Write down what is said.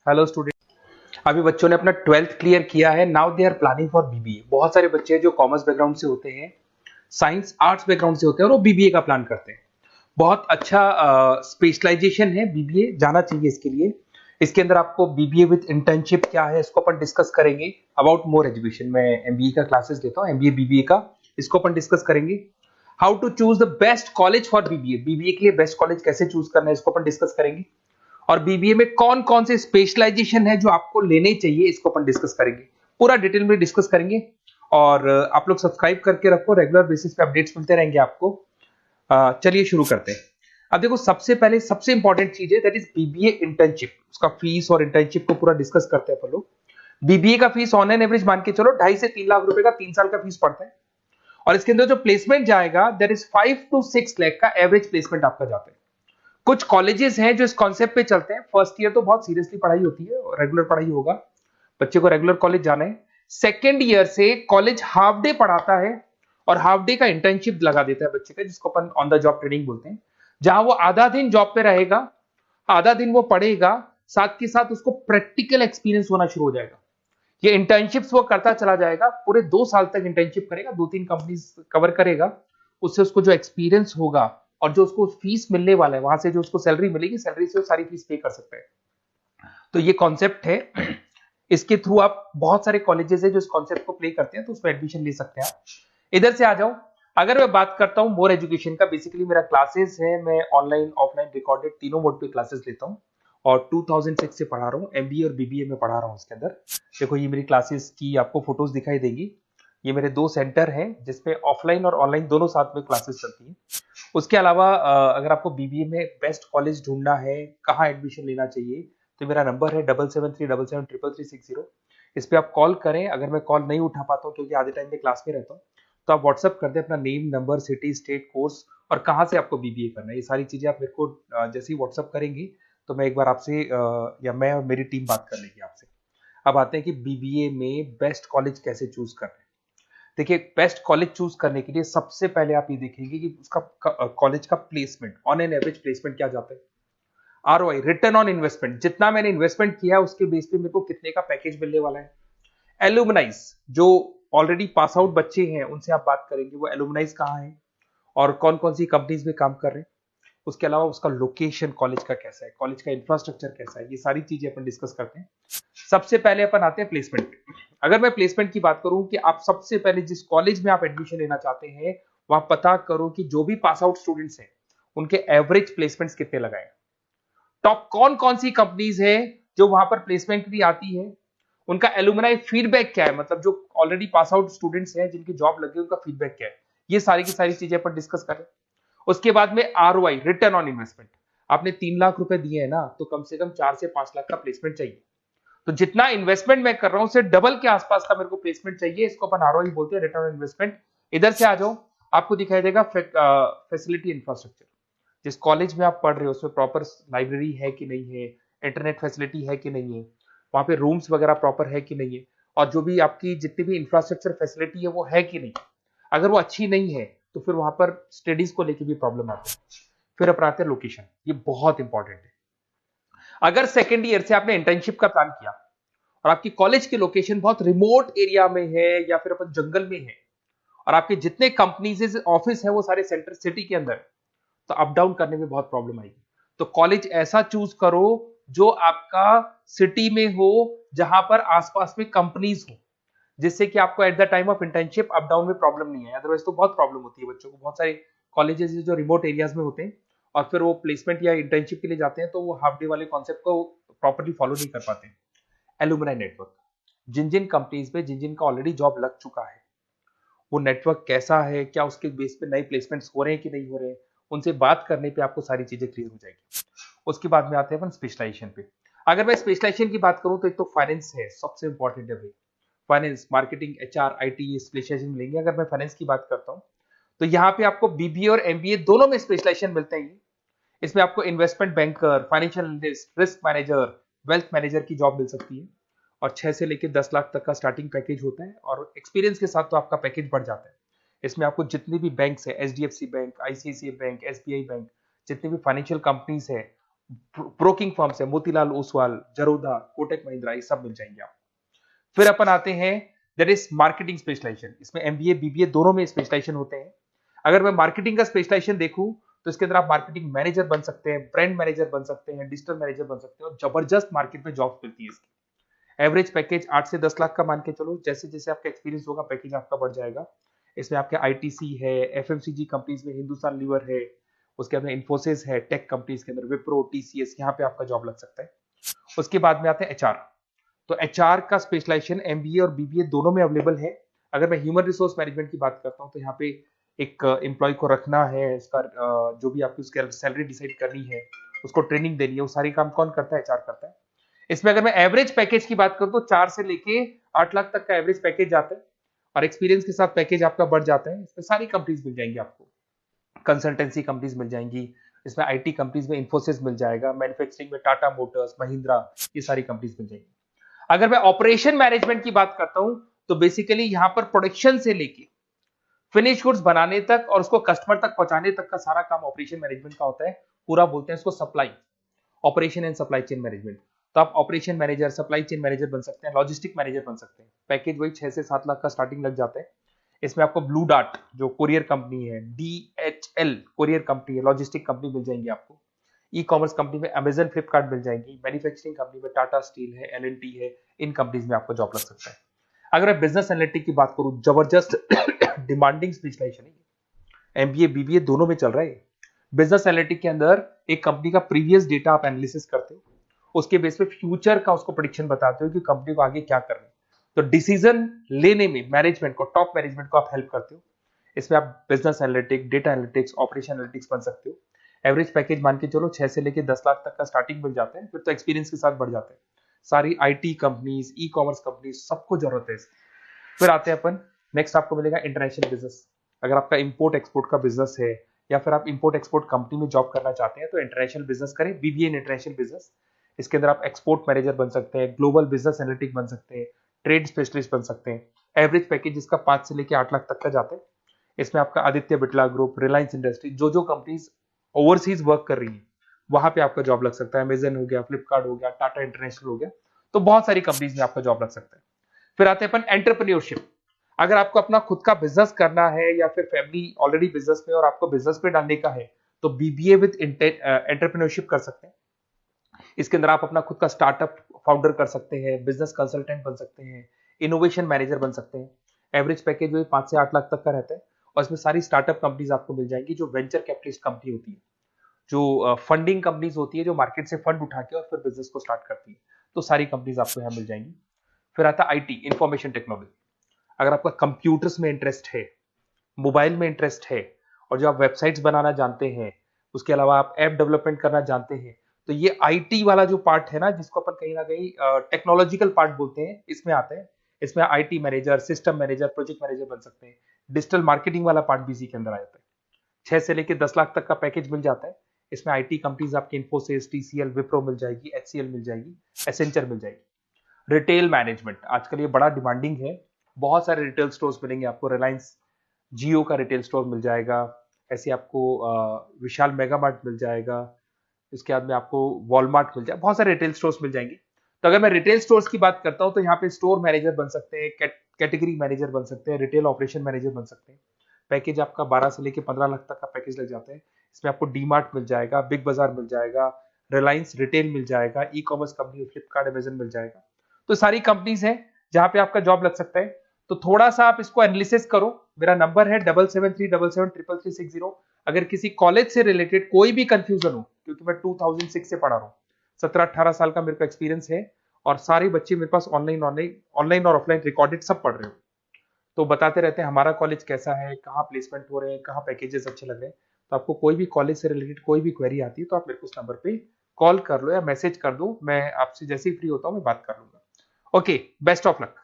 Hello student. अभी बच्चों ने अपना 12th क्लियर किया है। Now they are planning for BBA. बहुत सारे बच्चे हैं जो कॉमर्स बैकग्राउंड से होते हैं, साइंस आर्ट्स बैकग्राउंड से होते हैं और वो बीबीए का प्लान करते हैं। बहुत अच्छा स्पेशलाइजेशन है बीबीए, जाना चाहिए इसके लिए। इसके अंदर आपको बीबीए विद इंटर्नशिप क्या है इसको अपन डिस्कस करेंगे। अबाउट मोर एजुकेशन, मैं एमबीए का क्लासेस लेता हूँ, एमबीए बीबीए का, इसको अपन डिस्कस करेंगे। How to choose the best college for BBA, BBA के लिए बेस्ट कॉलेज कैसे चूज करना है इसको अपन डिस्कस करेंगे। और बीबीए में कौन कौन से स्पेशलाइजेशन है जो आपको लेने चाहिए इसको अपन डिस्कस करेंगे, पूरा डिटेल में डिस्कस करेंगे। और आप लोग सब्सक्राइब करके रखो, रेगुलर बेसिस पे अपडेट्स मिलते रहेंगे आपको। चलिए शुरू करते हैं। अब देखो, सबसे पहले सबसे इंपॉर्टेंट चीज है दैट इज बीबीए इंटर्नशिप। उसका फीस और इंटर्नशिप को पूरा डिस्कस करते हैं अपन लोग। बीबीए का फीस ऑन एन एवरेज मान के चलो 2.5 से 3 लाख रुपए का 3 साल का फीस पड़ता है। और इसके अंदर जो प्लेसमेंट जाएगा दैट इज 5 to 6 लाख का एवरेज प्लेसमेंट आपका जाता है। कुछ कॉलेजेस हैं जो इस कॉन्सेप्ट पे चलते हैं। फर्स्ट ईयर तो बहुत सीरियसली पढ़ाई होती है, रेगुलर पढ़ाई होगा, बच्चे को रेगुलर कॉलेज जाना है। सेकेंड ईयर से कॉलेज हाफ डे पढ़ाता है और हाफ डे का इंटर्नशिप लगा देता है बच्चे का, जिसको अपन ऑन द जॉब ट्रेनिंग बोलते हैं, जहां वो आधा दिन जॉब पे रहेगा, आधा दिन वो पढ़ेगा, साथ के साथ उसको प्रैक्टिकल एक्सपीरियंस होना शुरू हो जाएगा। ये इंटर्नशिप्स वो करता चला जाएगा, पूरे 2 साल तक इंटर्नशिप करेगा, 2-3 कंपनीज कवर करेगा। उससे उसको जो एक्सपीरियंस होगा और जो उसको फीस मिलने वाला है, वहां से जो उसको सैलरी मिलेगी, सैलरी से वो सारी फीस पे कर सकता है। तो ये कॉन्सेप्ट है। इसके थ्रू आप, बहुत सारे कॉलेजेस है जो इस कॉन्सेप्ट को प्ले करते हैं, तो उसमें एडमिशन ले सकते हैं आप। इधर से आ जाओ। अगर मैं बात करता हूं मोर एजुकेशन का, बेसिकली मेरा क्लासेस है, मैं ऑनलाइन ऑफलाइन रिकॉर्डेड तीनों मोड पे क्लासेस लेता हूं और 2006 से पढ़ा रहा हूं। एमबीए और बीबीए में पढ़ा रहा हूं। इसके अंदर देखो, ये मेरी क्लासेस की आपको फोटोज दिखाई देंगी। ये मेरे 2 सेंटर हैं जिसपे ऑफलाइन और ऑनलाइन दोनों साथ में क्लासेस चलती हैं। उसके अलावा अगर आपको बीबीए में बेस्ट कॉलेज ढूंढना है, कहाँ एडमिशन लेना चाहिए, तो मेरा नंबर है 7737733360। इस पे आप कॉल करें। अगर मैं कॉल नहीं उठा पाता हूँ क्योंकि आधे टाइम में क्लास में रहता हूँ, तो आप व्हाट्सअप कर दें अपना name, number, city, state, course और कहाँ से आपको बीबीए करना है। ये सारी चीजें आप मेरे को जैसे ही व्हाट्सअप करेंगी तो मैं एक बार आपसे या मैं और मेरी टीम बात कर लेगी आपसे। अब आते हैं कि बीबीए में बेस्ट कॉलेज कैसे चूज करना है। देखिए, बेस्ट कॉलेज चूज करने के लिए सबसे पहले आप ये देखेंगे कि उसका कॉलेज का placement, on an average placement क्या जाता है। आरओआई, रिटर्न ऑन इन्वेस्टमेंट, जितना मैंने इन्वेस्टमेंट किया है उसके बेस पे मेरे को कितने का पैकेज मिलने वाला है। एलुमनाइज, जो ऑलरेडी पास आउट बच्चे हैं उनसे आप बात करेंगे, वो एलुमनाइज कहाँ है और कौन कौन सी कंपनीज में काम कर रहे हैं। उसके अलावा उसका लोकेशन कॉलेज का कैसा है, कॉलेज का इंफ्रास्ट्रक्चर कैसा है, ये सारी चीजें अपन डिस्कस करते हैं। सबसे पहले अपन आते हैं प्लेसमेंट पे। अगर मैं प्लेसमेंट की बात करूं कि आप सबसे पहले जिस कॉलेज में आप एडमिशन लेना चाहते हैं, वहां पता करो कि जो भी पास आउट स्टूडेंट्स हैं उनके एवरेज प्लेसमेंट्स कितने लगाए। टॉप कौन कौन सी कंपनीज है जो वहां पर प्लेसमेंट भी आती है, उनका एलुमनाई फीडबैक क्या है, मतलब जो ऑलरेडी पास आउट स्टूडेंट्स हैं जिनकी जॉब लगी उनका फीडबैक क्या है। ये सारी की सारी चीजें अपन डिस्कस करें। उसके बाद में आरओआई, रिटर्न ऑन इन्वेस्टमेंट। आपने 3 लाख रुपए दिए हैं ना, तो कम से कम 4 से 5 लाख का प्लेसमेंट चाहिए। तो जितना इन्वेस्टमेंट मैं कर रहा हूं उससे डबल के आसपास का मेरे को प्लेसमेंट चाहिए। इसको अपन आरओआई बोलते हैं, रिटर्न ऑन इन्वेस्टमेंट। इधर से आ जाओ, आपको दिखाई देगा फैसिलिटी इंफ्रास्ट्रक्चर। जिस कॉलेज में आप पढ़ रहे हो उसमें प्रॉपर लाइब्रेरी है कि नहीं है, इंटरनेट फैसिलिटी है कि नहीं है, वहां पे रूम्स वगैरह प्रॉपर है कि नहीं है, और जो भी आपकी जितनी भी इंफ्रास्ट्रक्चर फैसिलिटी है वो है कि नहीं। अगर वो अच्छी नहीं है तो फिर वहां पर स्टडीज को लेके भी प्रॉब्लम आती है। फिर अपनाते हैं लोकेशन, ये बहुत इंपॉर्टेंट है। अगर सेकेंड ईयर से आपने इंटर्नशिप का प्लान किया और आपकी कॉलेज की लोकेशन बहुत रिमोट एरिया में है या फिर अपन जंगल में है, और आपके जितने कंपनीज ऑफिस है वो सारे सेंटर सिटी के अंदर, तो अप डाउन करने में बहुत प्रॉब्लम आएगी। तो कॉलेज ऐसा चूज करो जो आपका सिटी में हो, जहां पर आसपास में कंपनीज हो, जिससे कि आपको at the time of internship up down में प्रॉब्लम नहीं है। अदरवाइज तो बहुत प्रॉब्लम होती है बच्चों को। बहुत सारे कॉलेजेस जो रिमोट एरियाज में होते हैं और फिर वो प्लेसमेंट या इंटर्नशिप के लिए जाते हैं, तो वो हाफ डे वाले कॉन्सेप्ट को प्रॉपर्ली फॉलो नहीं कर पाते। एलुमनाई नेटवर्क, जिन जिन कंपनीज में जिन जिन का ऑलरेडी जॉब लग चुका है, वो नेटवर्क कैसा है, क्या उसके बेस पे नए प्लेसमेंट्स हो रहे हैं कि नहीं हो रहे हैं, उनसे बात करने पे आपको सारी चीजें क्लियर हो जाएगी। उसके बाद में आते हैं अपन स्पेशलाइजेशन पे। अगर मैं स्पेशलाइजेशन की बात करूं तो एक तो फाइनेंस है, सबसे इंपॉर्टेंट है भाई। Finance, marketing, HR, IT specialisation मिलेंगे। अगर मैं फाइनेंस की बात करता हूं तो यहाँ पे आपको बीबीए और एमबीए दोनों में स्पेशलाइजेशन मिलते हैं। इसमें आपको investment banker, financial analyst, risk manager, wealth manager की जॉब मिल सकती है। और 6 से लेकर 10 लाख तक का स्टार्टिंग पैकेज होता है, और एक्सपीरियंस के साथ तो आपका पैकेज बढ़ जाता है। इसमें आपको जितनी भी बैंक्स है, HDFC bank, ICICI bank, SBI bank, जितनी भी फाइनेंशियल कंपनीज है, ब्रोकिंग फर्म्स है, मोतीलाल ओसवाल, जरोधा, कोटक महिंद्रा, ये सब मिल जाएंगे आप। फिर अपन आते हैं दैट इज मार्केटिंग स्पेशलाइजेशन। इसमें एमबीए बीबीए दोनों में स्पेशलाइजेशन होते हैं। अगर मैं मार्केटिंग का स्पेशलाइजेशन देखूं तो इसके अंदर आप मार्केटिंग मैनेजर बन सकते हैं, ब्रांड मैनेजर बन सकते हैं, डिजिटल मैनेजर बन सकते हैं, और जबरदस्त मार्केट में जॉब मिलती है इसकी। एवरेज पैकेज 8 से 10 लाख का मान के चलो, जैसे जैसे आपका एक्सपीरियंस होगा पैकेज आपका बढ़ जाएगा। इसमें आपके आईटीसी है, एफएमसीजी कंपनीज में हिंदुस्तान लीवर है, उसके अंदर इन्फोसिस है, टेक कंपनीज के अंदर विप्रो, टीसीएस, यहाँ पे आपका जॉब लग सकता है। उसके बाद में आते हैं एचआर। तो एचआर का स्पेशलाइजेशन एमबीए और बीबीए दोनों में अवेलेबल है। अगर मैं ह्यूमन रिसोर्स मैनेजमेंट की बात करता हूँ तो यहाँ पे एक एम्प्लॉय को रखना है, इसका जो भी आपकी उसकी सैलरी डिसाइड करनी है, उसको ट्रेनिंग देनी है, वो सारी काम कौन करता है? एचआर करता है। इसमें अगर मैं एवरेज पैकेज की बात करूं तो 4 से लेके 8 लाख तक का एवरेज पैकेज जाता है, और एक्सपीरियंस के साथ पैकेज आपका बढ़ जाता है। इसमें सारी कंपनीज मिल जाएंगी आपको, कंसल्टेंसी कंपनीज मिल जाएंगी, इसमें आईटी कंपनीज में इन्फोसिस मिल जाएगा, मैन्युफैक्चरिंग में टाटा मोटर्स, महिंद्रा, ये सारी कंपनीज मिल जाएंगी। अगर मैं ऑपरेशन मैनेजमेंट की बात करता हूं तो बेसिकली यहां पर प्रोडक्शन से लेके फिनिश गुड्स बनाने तक और उसको कस्टमर तक पहुंचाने तक का सारा काम ऑपरेशन मैनेजमेंट का होता है। पूरा बोलते हैं इसको supply, operation and supply chain management. तो आप operation manager, supply chain manager बन सकते हैं, लॉजिस्टिक मैनेजर बन सकते हैं। पैकेज वही 6 से 7 लाख का स्टार्टिंग लग जाता है। इसमें आपको ब्लू डार्ट जो कुरियर कंपनी है, डीएचएल कुरियर कंपनी है, लॉजिस्टिक कंपनी मिल जाएंगी आपको। ई कॉमर्स कंपनी में अमेजन, फ्लिपकार्ट मिल जाएंगी। मैन्युफैक्चरिंग कंपनी में टाटा स्टील है, एलएनटी है, इन कंपनीज में आपको जॉब लग सकता है। अगर मैं बिजनेस एनालिटिक की बात करूं, जबरदस्त डिमांडिंग स्पेशलाइजेशन है, एमबीए बीबीए दोनों में चल रहा है। बिजनेस एनालिटिक के अंदर एक कंपनी का प्रीवियस डेटा आप एनालिसिस करते हो, उसके बेस पे फ्यूचर का उसको प्रेडिक्शन बताते हो कि कंपनी को आगे क्या करना है। तो डिसीजन लेने में मैनेजमेंट को, टॉप मैनेजमेंट को आप हेल्प करते हो। इसमें आप business analytics, data analytics, operation analytics बन सकते हो। एवरेज पैकेज मान के चलो 6 से लेके 10 लाख तक का स्टार्टिंग मिल जाता है, फिर तो एक्सपीरियंस के साथ बढ़ जाता है। सारी IT companies, e commerce companies, सबको जरूरत है इसकी। फिर आते हैं अपन, नेक्स्ट आपको मिलेगा इंटरनेशनल बिजनेस। अगर आपका इंपोर्ट एक्सपोर्ट का बिजनेस है या फिर आप इंपोर्ट एक्सपोर्ट कंपनी में जॉब करना चाहते हैं तो इंटरनेशनल बिजनेस करें, बीबीए इन इंटरनेशनल बिजनेस। इसके अंदर आप एक्सपोर्ट मैनेजर बन सकते हैं, ग्लोबल बिजनेस एनालिटिक बन सकते हैं, ट्रेड स्पेशलिस्ट बन सकते हैं। एवरेज पैकेज इसका 5 से लेके 8 लाख तक का जाता है। इसमें आपका आदित्य बिरला ग्रुप, रिलायंस इंडस्ट्री, जो जो कंपनीज ओवरसीज वर्क कर रही है वहां पे आपका जॉब लग सकता है। अमेजन हो गया, फ्लिपकार्ट हो गया, टाटा इंटरनेशनल हो गया, तो बहुत सारी कंपनीज में आपका जॉब लग सकता है। फिर आते हैं अपन एंटरप्रेन्योरशिप। अगर आपको अपना खुद का बिजनेस करना है या फिर फैमिली ऑलरेडी बिजनेस में और आपको बिजनेस पे डालने का है तो बीबीए विद एंटरप्रेन्योरशिप कर सकते हैं। इसके अंदर आप अपना खुद का स्टार्टअप फाउंडर कर सकते हैं, बिजनेस कंसल्टेंट बन सकते हैं, इनोवेशन मैनेजर बन सकते हैं। एवरेज पैकेज वही 5 से 8 लाख तक का रहता है, और इसमें सारी स्टार्टअप कंपनीज आपको मिल जाएंगी जो वेंचर कैपिटलिस्ट कंपनी होती है, जो फंडिंग कंपनीज होती है, जो मार्केट से फंड उठा के और फिर बिजनेस को स्टार्ट करती है। तो सारी कंपनीज आपको यहाँ मिल जाएंगी। फिर आता है आईटी, इंफॉर्मेशन टेक्नोलॉजी। अगर आपका कंप्यूटर्स में इंटरेस्ट है, मोबाइल में इंटरेस्ट है, और जो आप वेबसाइट्स बनाना जानते हैं, उसके अलावा आप ऐप डेवलपमेंट करना जानते हैं, तो ये आईटी वाला जो पार्ट है ना, जिसको अपन कहीं ना कहीं टेक्नोलॉजिकल पार्ट बोलते हैं, इसमें आते हैं। इसमें IT manager, system manager, project manager बन सकते हैं। डिजिटल मार्केटिंग वाला पार्ट भी इसी के अंदर आ जाता है। 6 से लेके 10 लाख तक का पैकेज मिल जाता है। इसमें आईटी कंपनीज आपकी इन्फोसिस, टीसीएल, विप्रो मिल जाएगी, एचसीएल मिल जाएगी, एसेंचर मिल जाएगी। रिटेल मैनेजमेंट आजकल ये बड़ा डिमांडिंग है। बहुत सारे रिटेल स्टोर्स मिलेंगे आपको। रिलायंस जियो का रिटेल स्टोर मिल जाएगा, ऐसे आपको विशाल मेगा मार्ट मिल जाएगा, इसके बाद में आपको वॉलमार्ट मिल जाएगा, बहुत सारे रिटेल स्टोर्स मिल जाएंगे। तो अगर मैं रिटेल स्टोर्स की बात करता हूं तो यहाँ पे स्टोर मैनेजर बन सकते हैं, कैटेगरी मैनेजर बन सकते हैं, रिटेल ऑपरेशन मैनेजर बन सकते हैं। पैकेज आपका 12 से लेके 15 लाख तक का पैकेज लग जाता है। इसमें आपको डीमार्ट मिल जाएगा, बिग बाजार मिल जाएगा, रिलायंस रिटेल मिल जाएगा, e commerce company Flipkart, Amazon मिल जाएगा। तो सारी कंपनीज है जहां पे आपका जॉब लग सकता है। तो थोड़ा सा आप इसको एनालिसिस करो। मेरा नंबर है 7737733360। अगर किसी कॉलेज से रिलेटेड कोई भी कंफ्यूजन हो, क्योंकि मैं 2006 से पढ़ा रहा हूँ, 17-18 साल का मेरे को एक्सपीरियंस है, और सारे बच्चे मेरे पास ऑनलाइन और ऑफलाइन रिकॉर्डेड सब पढ़ रहे हो, तो बताते रहते हैं हमारा कॉलेज कैसा है, कहाँ प्लेसमेंट हो रहे हैं, कहाँ पैकेजेस अच्छे लग रहे हैं। तो आपको कोई भी कॉलेज से रिलेटेड कोई भी क्वेरी आती है तो आप मेरे को उस नंबर पे कॉल कर लो या मैसेज कर दो, मैं आपसे जैसे ही फ्री होता हूँ मैं बात कर लूंगा। Okay, best of luck.